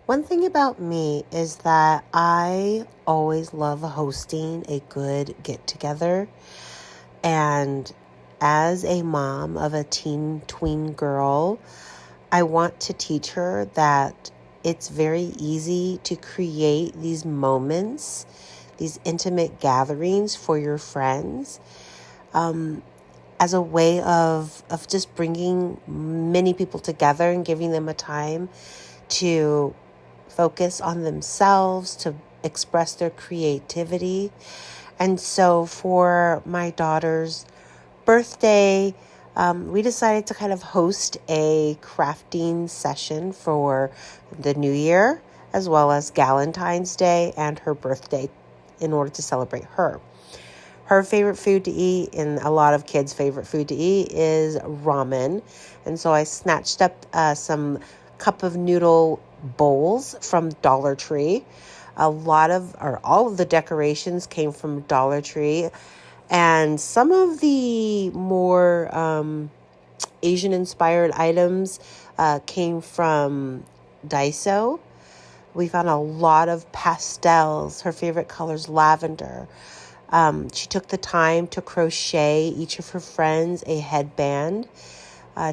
One thing about me is that I always love hosting a good get-together. And as a mom of a tween girl, I want to teach her that it's very easy to create these moments, these intimate gatherings for your friends, as a way of just bringing many people together and giving them a time to focus on themselves, to express their creativity. And so for my daughter's birthday, we decided to kind of host a crafting session for the new year, as well as Valentine's Day and her birthday in order to celebrate her. Her favorite food to eat, and a lot of kids' favorite food to eat, is ramen. And so I snatched up some cup of noodle bowls from Dollar Tree. All of the decorations came from Dollar Tree. And some of the more Asian-inspired items came from Daiso. We found a lot of pastels. Her favorite color is lavender. She took the time to crochet each of her friends a headband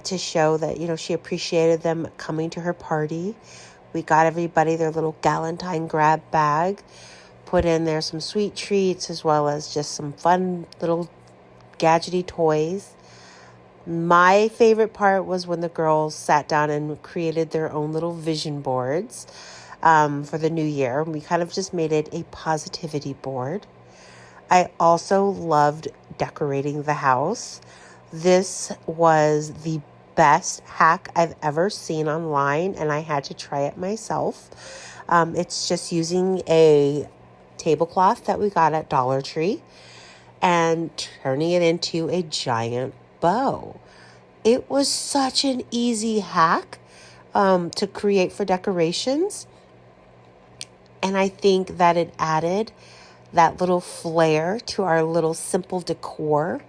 to show that, she appreciated them coming to her party. We got everybody their little Galentine grab bag, put in there some sweet treats as well as just some fun little gadgety toys. My favorite part was when the girls sat down and created their own little vision boards for the new year. We kind of just made it a positivity board. I also loved decorating the house. This was the best hack I've ever seen online, and I had to try it myself. It's just using a tablecloth that we got at Dollar Tree and turning it into a giant bow. It was such an easy hack to create for decorations, and I think that it added that little flair to our little simple decor.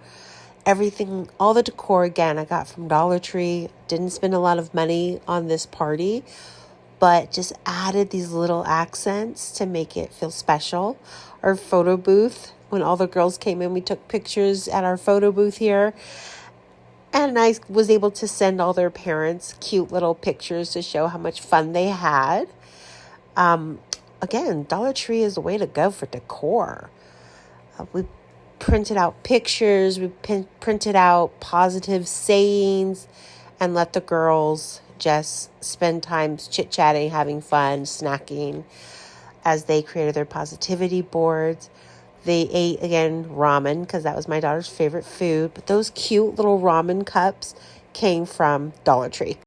Everything, all the decor, again, I got from Dollar Tree. Didn't spend a lot of money on this party, but just added these little accents to make it feel special. Our photo booth, when all the girls came in, we took pictures at our photo booth here. And I was able to send all their parents cute little pictures to show how much fun they had. Again, Dollar Tree is the way to go for decor. We printed out pictures, we printed out positive sayings, and let the girls just spend time chit-chatting, having fun, snacking as they created their positivity boards. They ate, again, ramen because that was my daughter's favorite food. But those cute little ramen cups came from Dollar Tree.